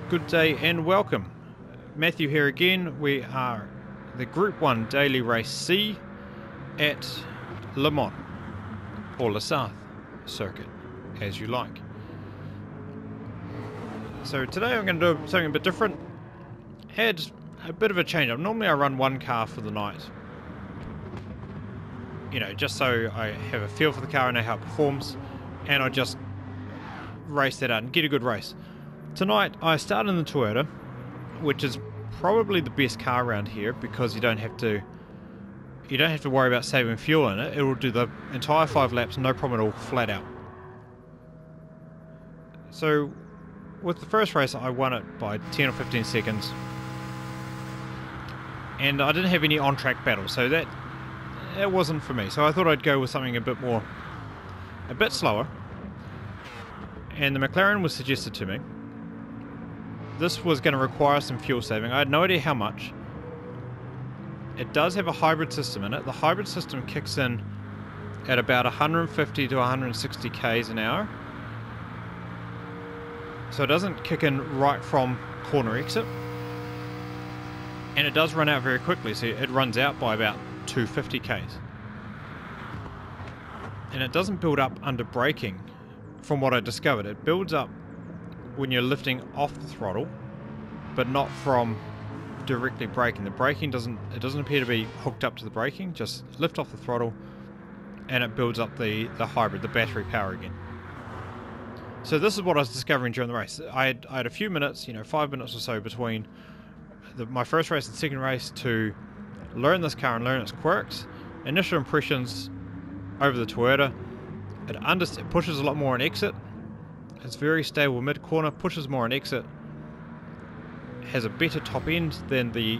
Good day and welcome. Matthew here again. We are the Group 1 Daily Race C at Le Mans, or Le Sarthe circuit, as you like. So today I'm going to do something a bit different. Had a bit of a change up. Normally I run one car for the night, you know, just so I have a feel for the car and know how it performs, and I just race that out and get a good race. Tonight I start in the Toyota, which is probably the best car around here because you don't have to worry about saving fuel in it. It will do the entire 5 laps, no problem at all, flat out. So with the first race I won it by 10 or 15 seconds, and I didn't have any on-track battles, so that wasn't for me. So I thought I'd go with something a bit slower, and the McLaren was suggested to me. This was going to require some fuel saving. I had no idea how much. It does have a hybrid system in it. The hybrid system kicks in at about 150 to 160 k's an hour. So it doesn't kick in right from corner exit. And it does run out very quickly. So it runs out by about 250 k's. And it doesn't build up under braking, from what I discovered. It builds up when you're lifting off the throttle, but not from directly braking. The braking doesn't appear to be hooked up to the braking. Just lift off the throttle and it builds up the hybrid, the battery power again. So this is what I was discovering during the race. I had a few minutes, 5 minutes or so between my first race and second race to learn this car and learn its quirks. Initial impressions over the Toyota: it pushes a lot more on exit. It's very stable mid-corner, pushes more on exit, has a better top end than the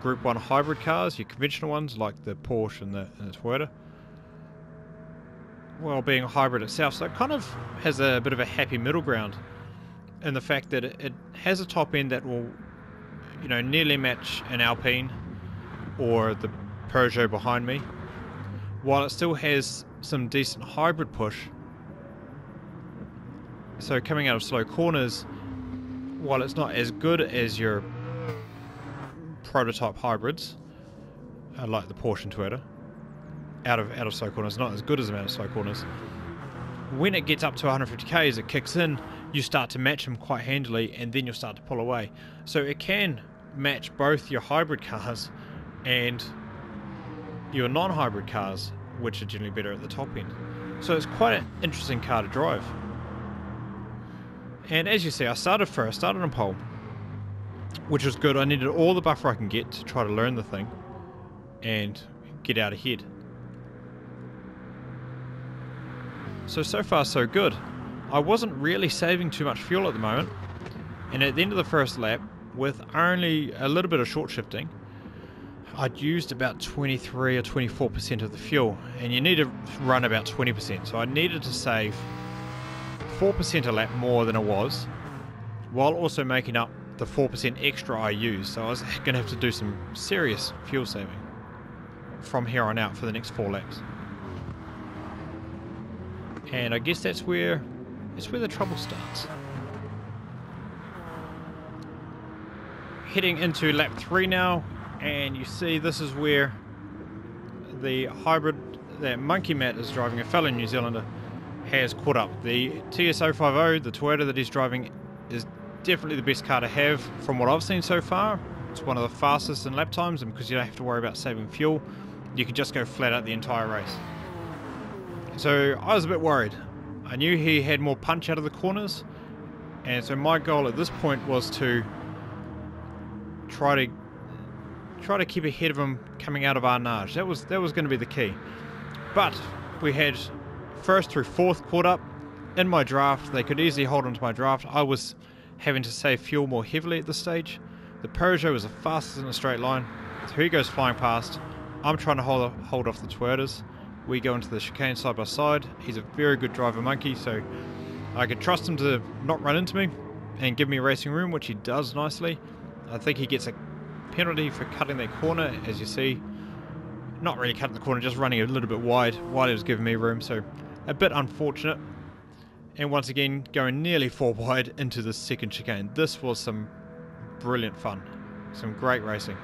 Group 1 hybrid cars, your conventional ones like the Porsche and the Toyota, while being a hybrid itself. So it kind of has a bit of a happy middle ground in the fact that it has a top end that will, nearly match an Alpine or the Peugeot behind me, while it still has some decent hybrid push. So coming out of slow corners, while it's not as good as your prototype hybrids, like the Porsche and Toyota, out of slow corners, not as good as them out of slow corners. When it gets up to 150 k's, it kicks in, you start to match them quite handily, and then you'll start to pull away. So it can match both your hybrid cars and your non-hybrid cars, which are generally better at the top end. So it's quite an interesting car to drive. And as you see, I started on pole, which was good. I needed all the buffer I can get to try to learn the thing and get out ahead. So far so good. I wasn't really saving too much fuel at the moment, and at the end of the first lap, with only a little bit of short shifting, I'd used about 23 or 24% of the fuel, and you need to run about 20%. So I needed to save 4% a lap more than it was, while also making up the 4% extra I used. So I was going to have to do some serious fuel saving from here on out for the next 4 laps. And I guess that's where the trouble starts. Heading into lap 3 now, and you see this is where the hybrid that Monkey Matt is driving, a fellow New Zealander, has caught up. The TS050, the Toyota that he's driving, is definitely the best car to have from what I've seen so far. It's one of the fastest in lap times, and because you don't have to worry about saving fuel, you can just go flat out the entire race. So I was a bit worried. I knew he had more punch out of the corners, and so my goal at this point was to try to keep ahead of him coming out of Arnage. That was going to be the key. But we had first through fourth caught up in my draft. They could easily hold on to my draft. I was having to save fuel more heavily at this stage. The Peugeot was the fastest in a straight line, so he goes flying past. I'm trying to hold off the Toyotas. We go into the chicane side by side. He's a very good driver, Monkey, so I could trust him to not run into me and give me racing room, which he does nicely. I think he gets a penalty for cutting that corner, as you see. Not really cutting the corner, just running a little bit wide while he was giving me room, so a bit unfortunate. And once again, going nearly 4 wide into the second chicane. This was some brilliant fun. Some great racing.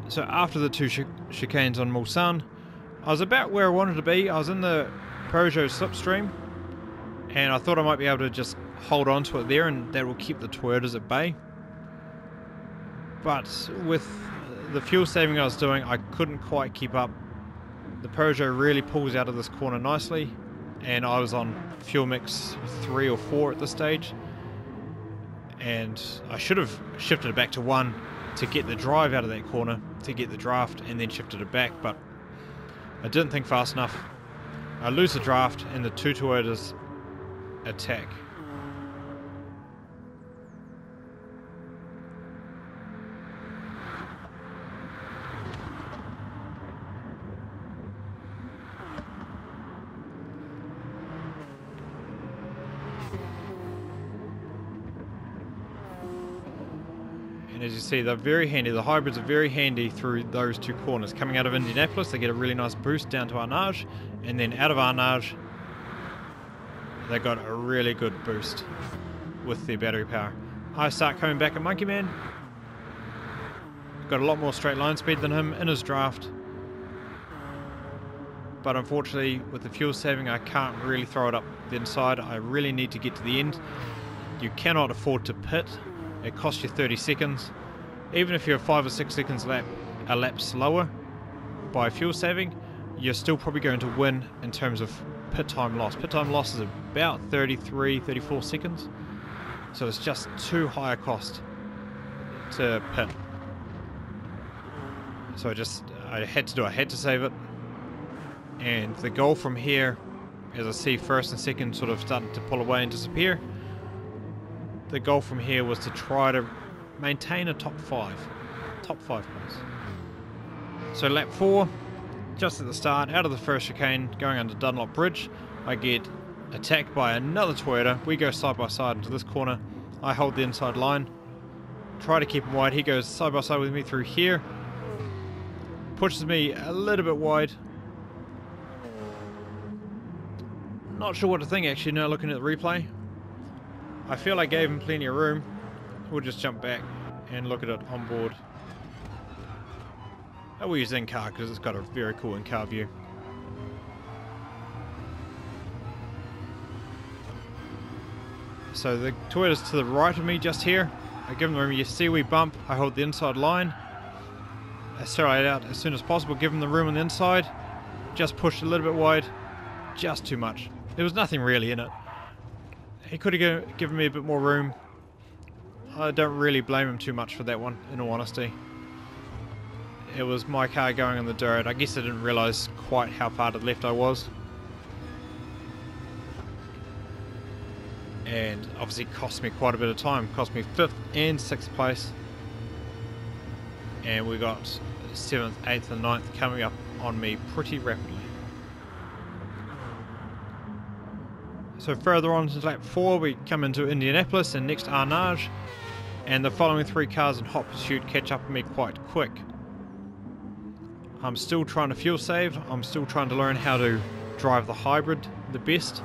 So after the two chicanes on Mulsanne, I was about where I wanted to be. I was in the Peugeot slipstream, and I thought I might be able to just hold on to it there, and that will keep the Toyotas at bay. But with the fuel saving I was doing, I couldn't quite keep up. The Peugeot really pulls out of this corner nicely, and I was on fuel mix 3 or 4 at this stage, and I should have shifted it back to 1 to get the drive out of that corner, to get the draft, and then shifted it back, but I didn't think fast enough. I lose the draft, and the two Toyotas attack. And as you see, they're very handy. The hybrids are very handy through those two corners. Coming out of Indianapolis, they get a really nice boost down to Arnage, and then out of Arnage, they got a really good boost with their battery power. I start coming back at Monkey Man. Got a lot more straight line speed than him in his draft. But unfortunately, with the fuel saving, I can't really throw it up the inside. I really need to get to the end. You cannot afford to pit. It costs you 30 seconds. Even if you're 5 or 6 seconds a lap slower by fuel saving, you're still probably going to win in terms of pit time loss. Pit time loss is about 33, 34 seconds. So it's just too high a cost to pit. So I had to save it. And the goal from here, as I see first and second sort of starting to pull away and disappear, the goal from here was to try to maintain a top 5 place. So lap 4, just at the start, out of the first chicane, going under Dunlop Bridge, I get attacked by another Toyota. We go side by side into this corner. I hold the inside line, try to keep him wide. He goes side by side with me through here, pushes me a little bit wide. Not sure what to think actually now looking at the replay. I feel I gave him plenty of room. We'll just jump back and look at it on board. I will use in-car because it's got a very cool in-car view. So the Toyota's to the right of me just here. I give him the room. You see we bump. I hold the inside line. Accelerate out as soon as possible. Give him the room on the inside. Just pushed a little bit wide. Just too much. There was nothing really in it. He could have given me a bit more room. I don't really blame him too much for that one, in all honesty. It was my car going on the dirt. I guess I didn't realise quite how far to the left I was. And obviously cost me quite a bit of time. Cost me 5th and 6th place. And we got 7th, 8th and 9th coming up on me pretty rapidly. So further on to lap 4, we come into Indianapolis and next Arnage, and the following 3 cars in hot pursuit catch up with me quite quick. I'm still trying to fuel save, I'm still trying to learn how to drive the hybrid the best.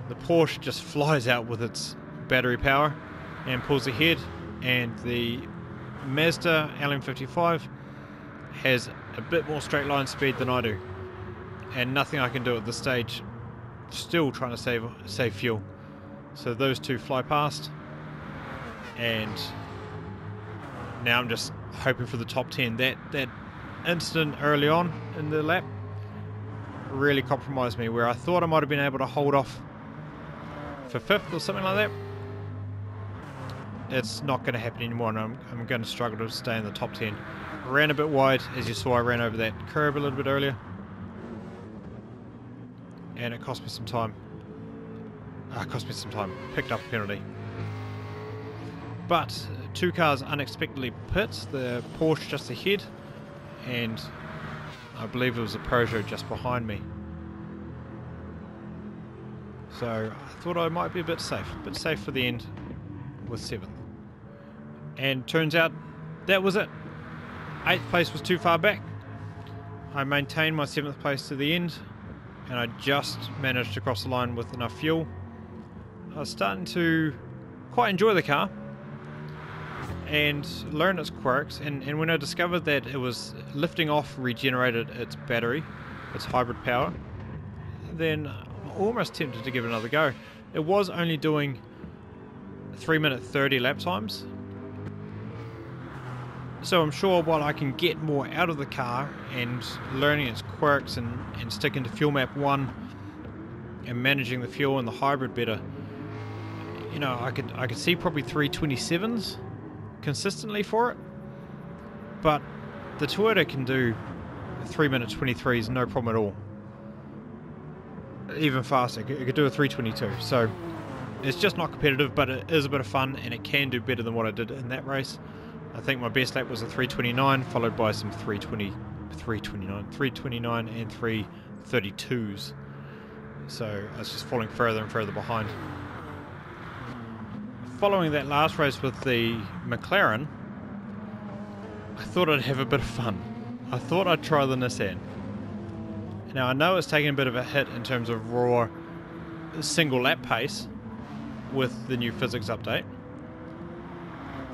The Porsche just flies out with its battery power and pulls ahead, and the Mazda LM55 has a bit more straight line speed than I do, and nothing I can do at this stage. Still trying to save fuel. So those two fly past, and now I'm just hoping for the top 10. That incident early on in the lap really compromised me, where I thought I might have been able to hold off for 5th or something like that. It's not going to happen anymore, and I'm going to struggle to stay in the top 10. I ran a bit wide, as you saw. I ran over that curb a little bit earlier, and it cost me some time. Picked up a penalty. But 2 cars unexpectedly pit. The Porsche just ahead, and I believe it was a Peugeot just behind me. So I thought I might be a bit safe for the end with 7th. And turns out that was it. 8th place was too far back. I maintained my 7th place to the end, and I just managed to cross the line with enough fuel. I was starting to quite enjoy the car and learn its quirks, and when I discovered that it was lifting off regenerated its battery, its hybrid power, then I'm almost tempted to give it another go. It was only doing 3-minute 30 lap times, so I'm sure while I can get more out of the car and learning its quirks and sticking to fuel map 1 and managing the fuel and the hybrid better, you know, I could see probably 327s consistently for it. But the Toyota can do 3-minute 23s no problem at all. Even faster, it could do a 322. So it's just not competitive, but it is a bit of fun, and it can do better than what I did in that race. I think my best lap was a 329, followed by some 329 and 332s. So I was just falling further and further behind. Following that last race with the McLaren, I thought I'd have a bit of fun. I thought I'd try the Nissan. Now I know it's taken a bit of a hit in terms of raw single lap pace with the new physics update,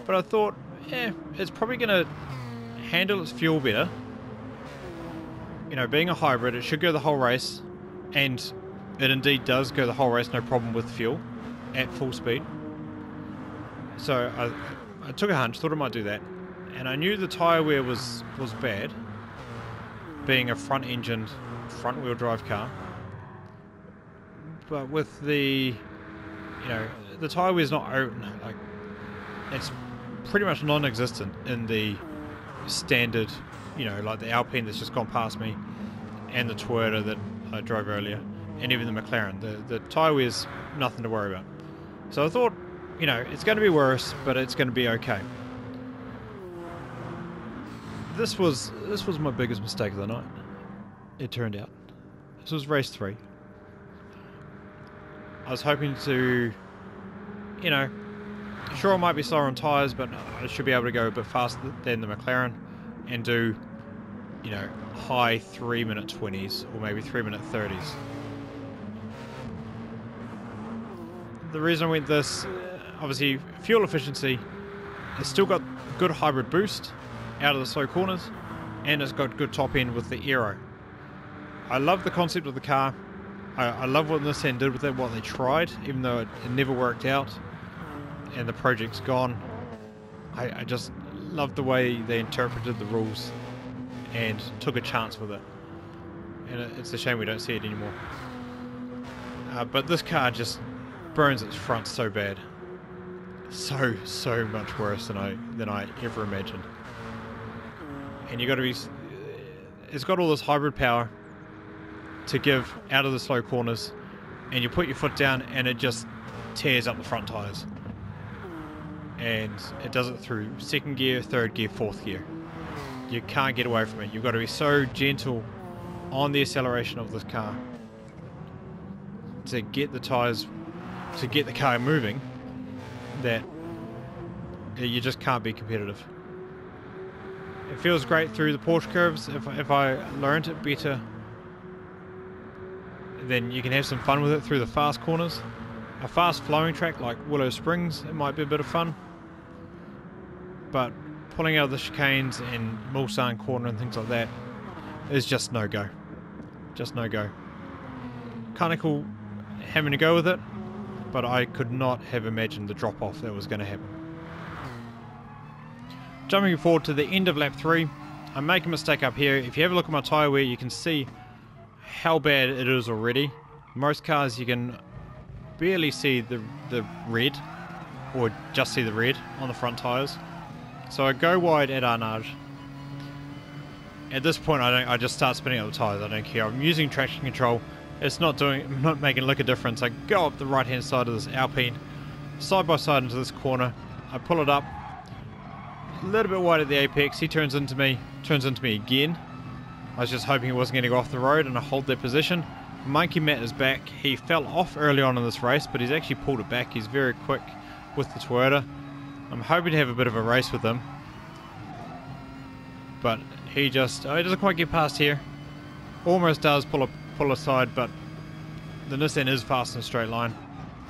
but I thought, yeah, it's probably going to handle its fuel better. You know, being a hybrid, it should go the whole race, and it indeed does go the whole race, no problem with fuel at full speed. So I took a hunch, thought I might do that, and I knew the tyre wear was bad, being a front-engined, front-wheel drive car. But with the, you know, the tyre wear is not open, like, it's pretty much non-existent in the standard, you know, like the Alpine that's just gone past me, and the Toyota that I drove earlier, and even the McLaren. The tyre wear's nothing to worry about. So I thought, you know, it's going to be worse, but it's going to be okay. This was my biggest mistake of the night, it turned out. This was race 3. I was hoping to, you know, sure I might be slower on tyres, but I should be able to go a bit faster than the McLaren and do, you know, high 3-minute 20s or maybe 3-minute 30s. The reason I went this, obviously fuel efficiency, it's still got good hybrid boost out of the slow corners, and it's got good top end with the aero. I love the concept of the car. I love what Nissan did with it, what they tried, even though it never worked out and the project's gone. I just love the way they interpreted the rules and took a chance with it, and it's a shame we don't see it anymore. But this car just burns its front so bad, so much worse than I ever imagined. And you got to be, it's got all this hybrid power to give out of the slow corners, and you put your foot down and it just tears up the front tires, and it does it through 2nd gear, 3rd gear, 4th gear. You can't get away from it. You've got to be so gentle on the acceleration of this car to get the tires, to get the car moving, that you just can't be competitive. It feels great through the Porsche curves. If I learned it better, then you can have some fun with it through the fast corners. A fast flowing track like Willow Springs, it might be a bit of fun. But pulling out of the chicanes and Mulsanne corner and things like that is just no go. Just no go. Kinda cool having to go with it, but I could not have imagined the drop off that was going to happen. Jumping forward to the end of lap 3, I make a mistake up here. If you have a look at my tyre wear, you can see how bad it is already. Most cars you can barely see the red, or just see the red on the front tyres. So I go wide at Arnage. At this point I just start spinning out the tyres. I don't care. I'm using traction control. It's not making a lick of difference. I go up the right hand side of this Alpine, side by side into this corner. I pull it up a little bit wide at the apex. He turns into me again. I was just hoping he wasn't going to go off the road, and I hold that position. Monkey Matt is back. He fell off early on in this race, but he's actually pulled it back. He's very quick with the Toyota. I'm hoping to have a bit of a race with him. But he doesn't quite get past here. Almost does pull aside, but the Nissan is fast in a straight line.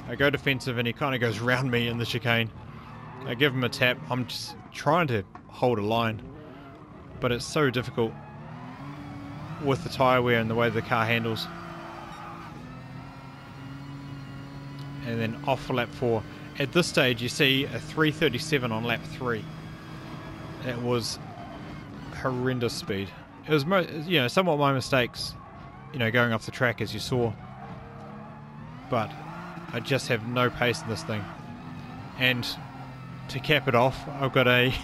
I go defensive and he kind of goes round me in the chicane. I give him a tap. I'm just trying to hold a line, but it's so difficult with the tyre wear and the way the car handles. And then off for lap 4. At this stage you see a 3:37 on lap 3. That was horrendous speed. It was somewhat my mistakes, going off the track as you saw, but I just have no pace in this thing. And to cap it off, I've got a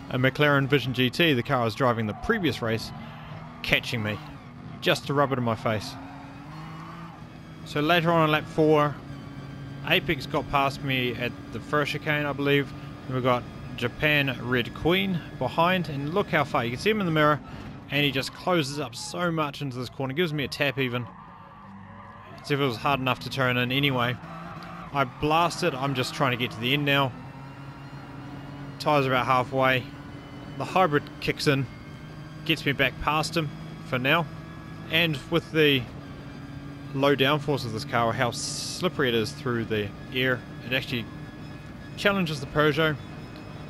a McLaren Vision GT, the car I was driving the previous race, catching me just to rub it in my face. So later on in lap 4, Apex got past me at the first chicane, I believe, and we got Japan Red Queen behind, and look how far. You can see him in the mirror, and he just closes up so much into this corner, gives me a tap even. See if it was hard enough to turn in anyway. I blasted. I'm just trying to get to the end now. Tyres are about halfway. The hybrid kicks in, gets me back past him for now, and with the low downforce of this car, or how slippery it is through the air, it actually challenges the Peugeot,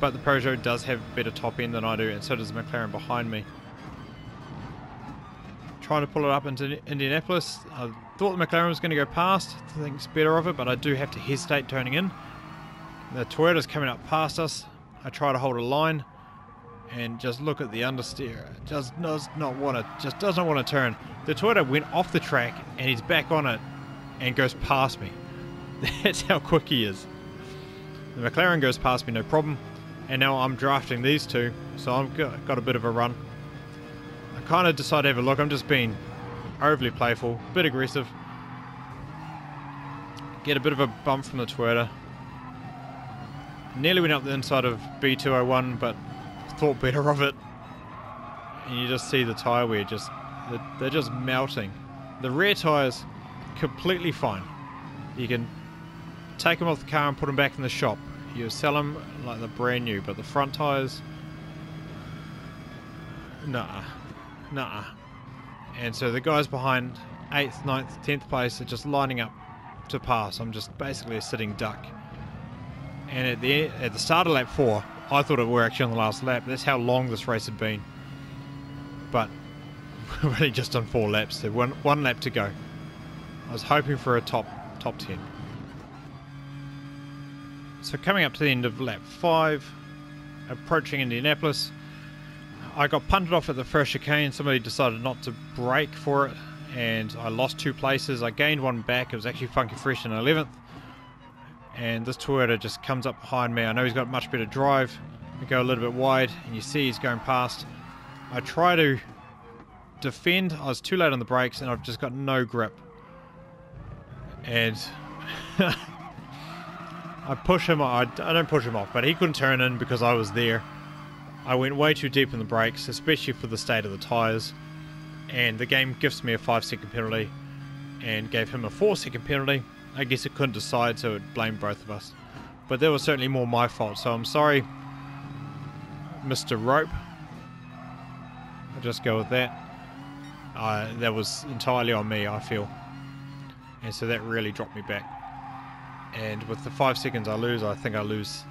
but the Peugeot does have better top end than I do, and so does the McLaren behind me. Trying to pull it up into Indianapolis. I thought the McLaren was going to go past, thinks better of it, but I do have to hesitate turning in. The Toyota's coming up past us. I try to hold a line and just look at the understeer. It just does not want to turn. The Toyota went off the track and he's back on it and goes past me. That's how quick he is. The McLaren goes past me no problem, and now I'm drafting these two, so I've got a bit of a run. I kind of decided to have a look. I'm just being overly playful, a bit aggressive. Get a bit of a bump from the Toyota. Nearly went up the inside of B201, but thought better of it. And you just see the tyre wear, they're just melting. The rear tyres, completely fine. You can take them off the car and put them back in the shop. You sell them like they're brand new, but the front tyres, nah. And so the guys behind 8th, 9th, 10th place are just lining up to pass. I'm just basically a sitting duck. And at the start of lap 4, I thought it were actually on the last lap. That's how long this race had been. But we're really just on 4 laps. So one lap to go. I was hoping for a top 10. So coming up to the end of lap 5, approaching Indianapolis, I got punted off at the first chicane. Somebody decided not to brake for it, and I lost 2 places. I gained 1 back. It was actually Funky Fresh in 11th. And this Toyota just comes up behind me. I know he's got much better drive. I go a little bit wide, and you see he's going past. I try to defend. I was too late on the brakes, and I've just got no grip. And I push him. I don't push him off, but he couldn't turn in because I was there. I went way too deep in the brakes, especially for the state of the tyres. And the game gives me a 5-second penalty, and gave him a 4-second penalty. I guess it couldn't decide, so it blamed both of us. But that was certainly more my fault, so I'm sorry, Mr. Rope. I'll just go with that. That was entirely on me, I feel. And so that really dropped me back. And with the 5 seconds I lose, I think I lose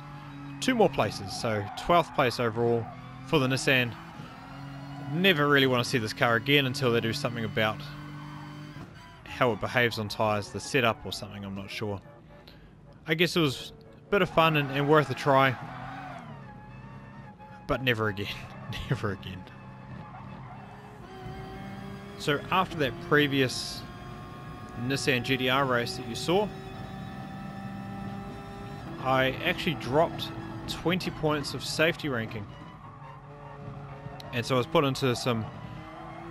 2 more places. So 12th place overall for the Nissan. Never really want to see this car again until they do something about how it behaves on tyres, the setup or something, I'm not sure. I guess it was a bit of fun and worth a try, but never again. Never again. So after that previous Nissan GTR race that you saw, I actually dropped 20 points of safety ranking, and so I was put into some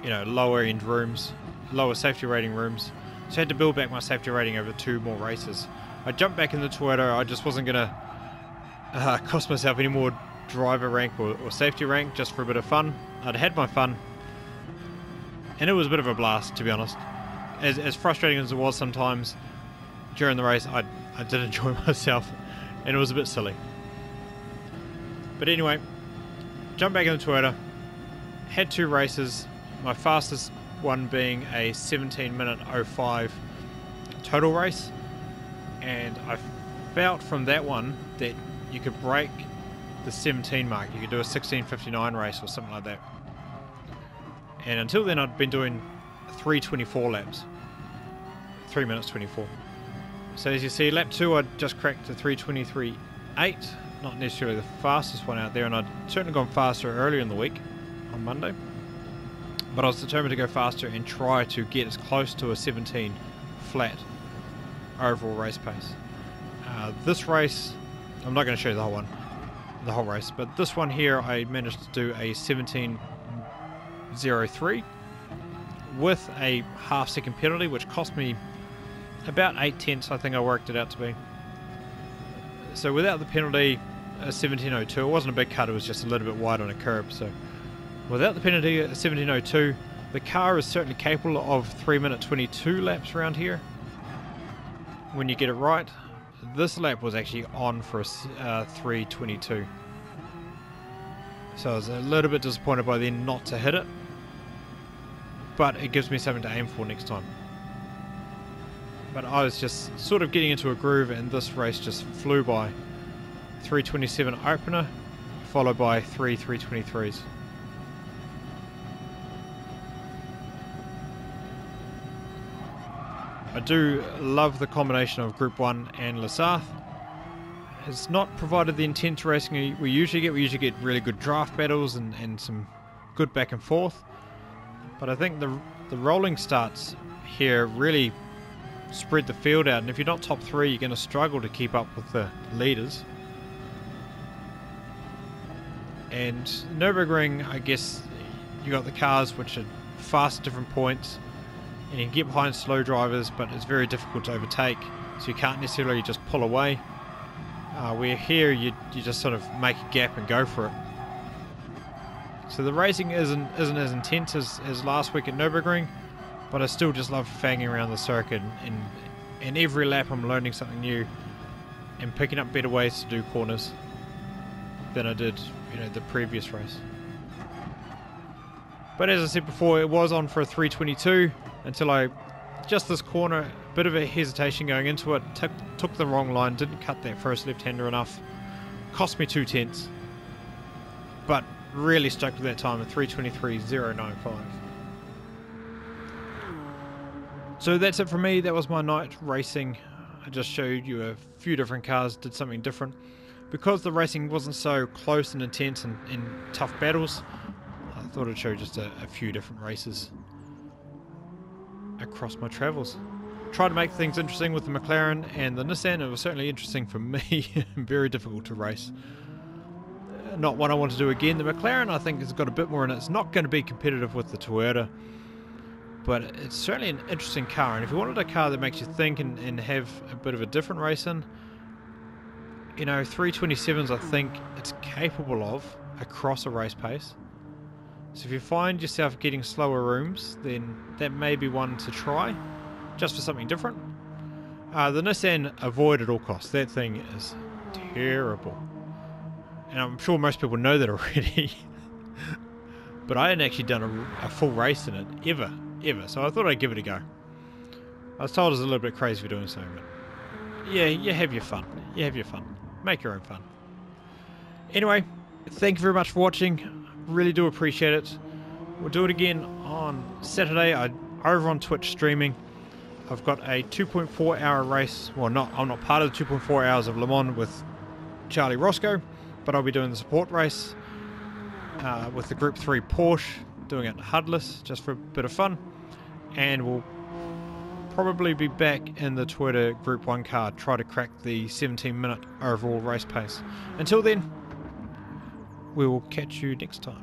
lower end rooms, lower safety rating rooms. So I had to build back my safety rating over 2 more races. I jumped back in the Toyota. I just wasn't going to cost myself any more driver rank or safety rank just for a bit of fun. I'd had my fun, and it was a bit of a blast, to be honest. As frustrating as it was sometimes during the race, I did enjoy myself, and it was a bit silly. But anyway, jumped back in the Toyota, had 2 races, my fastest one being a 17-minute 05 total race, and I felt from that one that you could break the 17 mark. You could do a 16:59 race or something like that. And until then I'd been doing 3:24 laps, 3 minutes 24. So as you see, lap 2 I just cracked the 3:23.8, not necessarily the fastest one out there, and I'd certainly gone faster earlier in the week on Monday, but I was determined to go faster and try to get as close to a 17 flat overall race pace. This race, I'm not going to show you the whole race, but this one here I managed to do a 17:03 with a half-second penalty, which cost me about 8 tenths, I think I worked it out to be. So without the penalty, a 17:02, it wasn't a big cut, it was just a little bit wide on a curb. So without the penalty, a 17:02, the car is certainly capable of 3-minute 22 laps around here when you get it right. This lap was actually on for a 3:22. So I was a little bit disappointed by then not to hit it, but it gives me something to aim for next time. But I was just sort of getting into a groove, and this race just flew by. 3:27 opener, followed by 3 3:23s. I do love the combination of Group 1 and Sarthe. It's not provided the intense racing we usually get. We usually get really good draft battles and some good back and forth. But I think the rolling starts here really spread the field out, and if you're not top 3, you're going to struggle to keep up with the leaders. And Nürburgring, I guess you got the cars which are fast at different points, and you can get behind slow drivers, but it's very difficult to overtake, so you can't necessarily just pull away. Where here you just sort of make a gap and go for it. So the racing isn't as intense as last week at Nürburgring, but I still just love fanging around the circuit, and every lap I'm learning something new and picking up better ways to do corners than I did, the previous race. But as I said before, it was on for a 3:22 until just this corner, a bit of a hesitation going into it, took the wrong line, didn't cut that first left-hander enough, cost me 2 tenths, but really stuck with that time at 3:23.095. So that's it from me. That was my night racing. I just showed you a few different cars, did something different. Because the racing wasn't so close and intense and in tough battles, I thought I'd show just a few different races across my travels. Tried to make things interesting with the McLaren and the Nissan. It was certainly interesting for me. Very difficult to race. Not one I want to do again. The McLaren, I think, has got a bit more in it. It's not going to be competitive with the Toyota, but it's certainly an interesting car. And if you wanted a car that makes you think and have a bit of a different race in, 3:27s I think it's capable of across a race pace. So if you find yourself getting slower rooms, then that may be one to try, just for something different. The Nissan, avoid at all costs. That thing is terrible. And I'm sure most people know that already. But I hadn't actually done a full race in it, ever. So I thought I'd give it a go. I was told I was a little bit crazy for doing so, but yeah, you have your fun. Make your own fun. Anyway, thank you very much for watching. Really do appreciate it. We'll do it again on Saturday. Over on Twitch streaming. I've got a 2.4 hour race. Well, I'm not part of the 2.4 hours of Le Mans with Charlie Roscoe, but I'll be doing the support race with the Group 3 Porsche, doing it HUDless just for a bit of fun, and we'll probably be back in the Toyota Group 1 car, try to crack the 17-minute overall race pace. Until then, we will catch you next time.